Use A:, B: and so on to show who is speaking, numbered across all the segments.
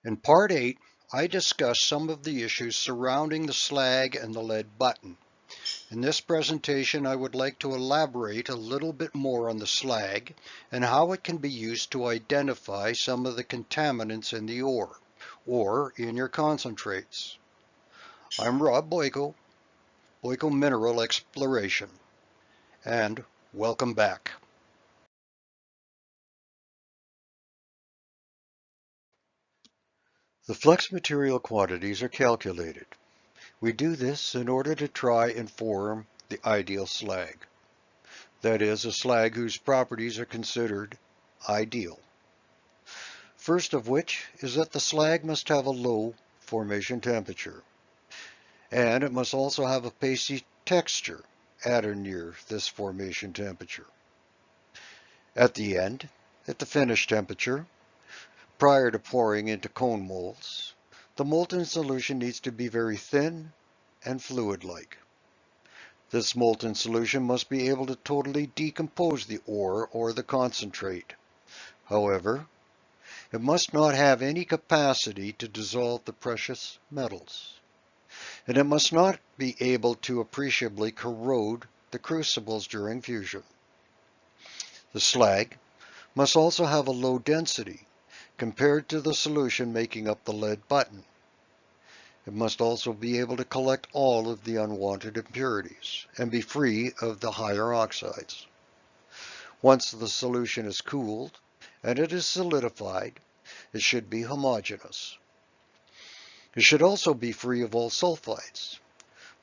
A: In Part 8, I discussed some of the issues surrounding the slag and the lead button. In this presentation, I would like to elaborate a little bit more on the slag and how it can be used to identify some of the contaminants in the ore or in your concentrates. I'm Rob Boyko, Boyko Mineral Exploration, and welcome back. The flux material quantities are calculated. We do this in order to try and form the ideal slag. That is, a slag whose properties are considered ideal. First of which is that the slag must have a low formation temperature, and it must also have a pasty texture at or near this formation temperature. At the end, at the finish temperature, prior to pouring into cone molds, the molten solution needs to be very thin and fluid-like. This molten solution must be able to totally decompose the ore or the concentrate. However, it must not have any capacity to dissolve the precious metals. And it must not be able to appreciably corrode the crucibles during fusion. The slag must also have a low density compared to the solution making up the lead button. It must also be able to collect all of the unwanted impurities and be free of the higher oxides. Once the solution is cooled and it is solidified, it should be homogeneous. It should also be free of all sulfides.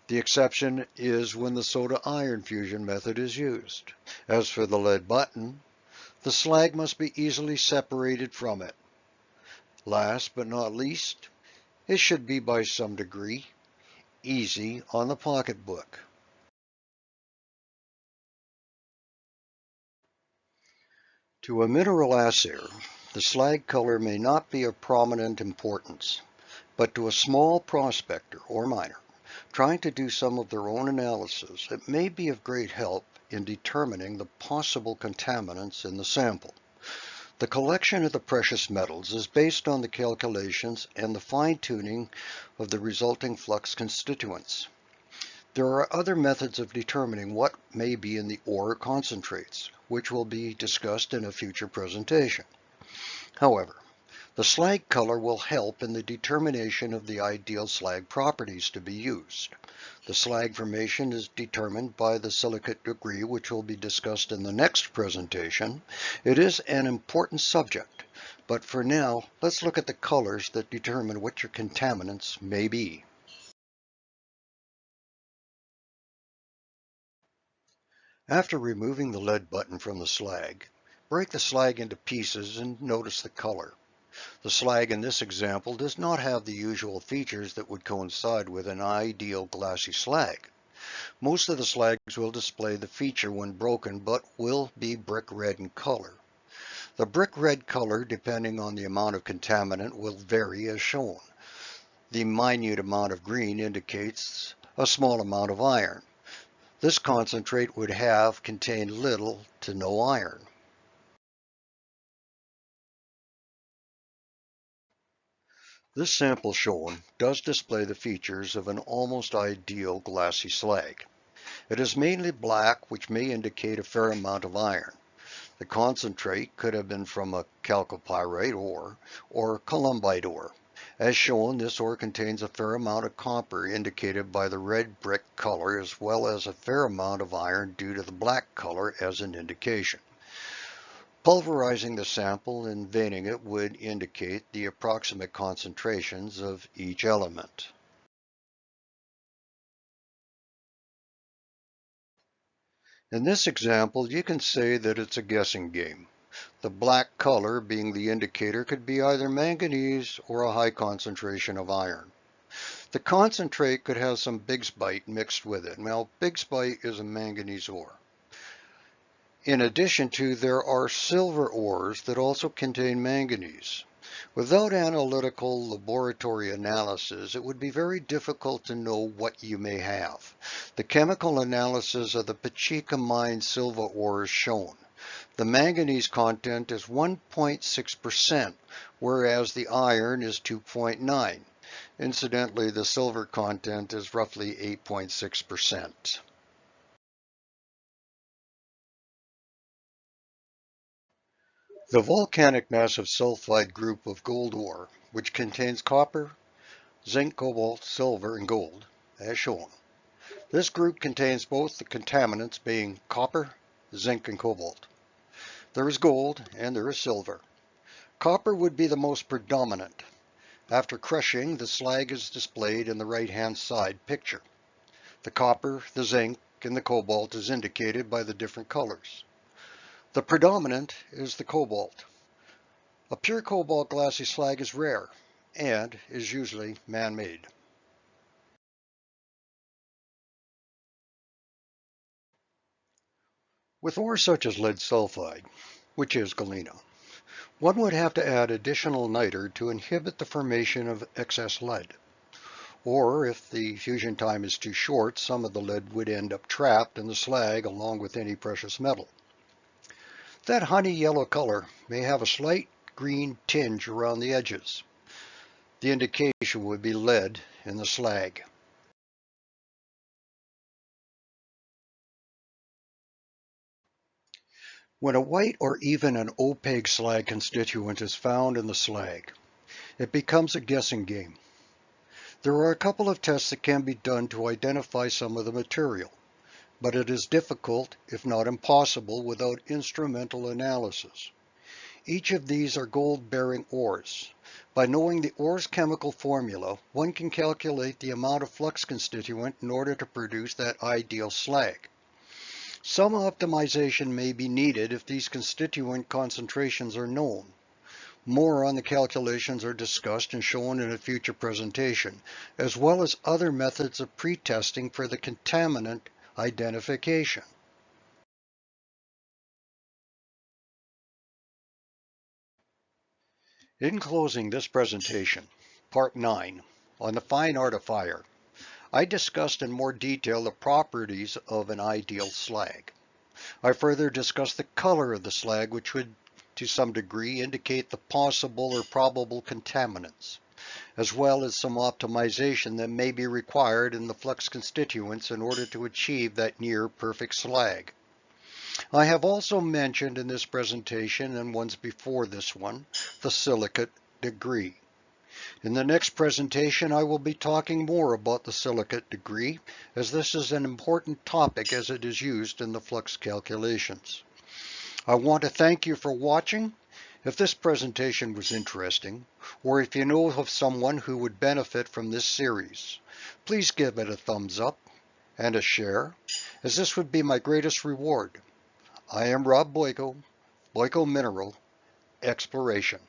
A: The exception is when the soda-iron fusion method is used. As for the lead button, the slag must be easily separated from it. Last but not least, it should be by some degree easy on the pocketbook. To a mineral assayer, the slag color may not be of prominent importance, but to a small prospector or miner trying to do some of their own analysis, it may be of great help in determining the possible contaminants in the sample. The collection of the precious metals is based on the calculations and the fine-tuning of the resulting flux constituents. There are other methods of determining what may be in the ore concentrates, which will be discussed in a future presentation. However, the slag color will help in the determination of the ideal slag properties to be used. The slag formation is determined by the silicate degree, which will be discussed in the next presentation. It is an important subject, but for now, let's look at the colors that determine what your contaminants may be. After removing the lead button from the slag, break the slag into pieces and notice the color. The slag in this example does not have the usual features that would coincide with an ideal glassy slag. Most of the slags will display the feature when broken, but will be brick red in color. The brick red color, depending on the amount of contaminant, will vary as shown. The minute amount of green indicates a small amount of iron. This concentrate would have contained little to no iron. This sample shown does display the features of an almost ideal glassy slag. It is mainly black, which may indicate a fair amount of iron. The concentrate could have been from a chalcopyrite ore or columbite ore. As shown, this ore contains a fair amount of copper indicated by the red brick color, as well as a fair amount of iron due to the black color as an indication. Pulverizing the sample and veining it would indicate the approximate concentrations of each element. In this example, you can say that it's a guessing game. The black color being the indicator could be either manganese or a high concentration of iron. The concentrate could have some bigsbite mixed with it. Now, bigsbite is a manganese ore. In addition to, there are silver ores that also contain manganese. Without analytical laboratory analysis, it would be very difficult to know what you may have. The chemical analysis of the Pachica mine silver ore is shown. The manganese content is 1.6%, whereas the iron is 2.9. Incidentally, the silver content is roughly 8.6%. The volcanic massive sulfide group of gold ore, which contains copper, zinc, cobalt, silver, and gold, as shown. This group contains both the contaminants being copper, zinc, and cobalt. There is gold and there is silver. Copper would be the most predominant. After crushing, the slag is displayed in the right-hand side picture. The copper, the zinc, and the cobalt is indicated by the different colors. The predominant is the cobalt. A pure cobalt glassy slag is rare and is usually man-made. With ore such as lead sulfide, which is galena, one would have to add additional niter to inhibit the formation of excess lead. Or if the fusion time is too short, some of the lead would end up trapped in the slag along with any precious metal. That honey yellow color may have a slight green tinge around the edges. The indication would be lead in the slag. When a white or even an opaque slag constituent is found in the slag, it becomes a guessing game. There are a couple of tests that can be done to identify some of the material, but it is difficult, if not impossible, without instrumental analysis. Each of these are gold-bearing ores. By knowing the ore's chemical formula, one can calculate the amount of flux constituent in order to produce that ideal slag. Some optimization may be needed if these constituent concentrations are known. More on the calculations are discussed and shown in a future presentation, as well as other methods of pre-testing for the contaminant identification. In closing this presentation, Part 9, on the fine art of fire, I discussed in more detail the properties of an ideal slag. I further discussed the color of the slag, which would, to some degree, indicate the possible or probable contaminants, as well as some optimization that may be required in the flux constituents in order to achieve that near-perfect slag. I have also mentioned in this presentation and ones before this one, the silicate degree. In the next presentation, I will be talking more about the silicate degree, as this is an important topic as it is used in the flux calculations. I want to thank you for watching. If this presentation was interesting, or if you know of someone who would benefit from this series, please give it a thumbs up and a share, as this would be my greatest reward. I am Rob Boyko, Boyko Mineral Exploration.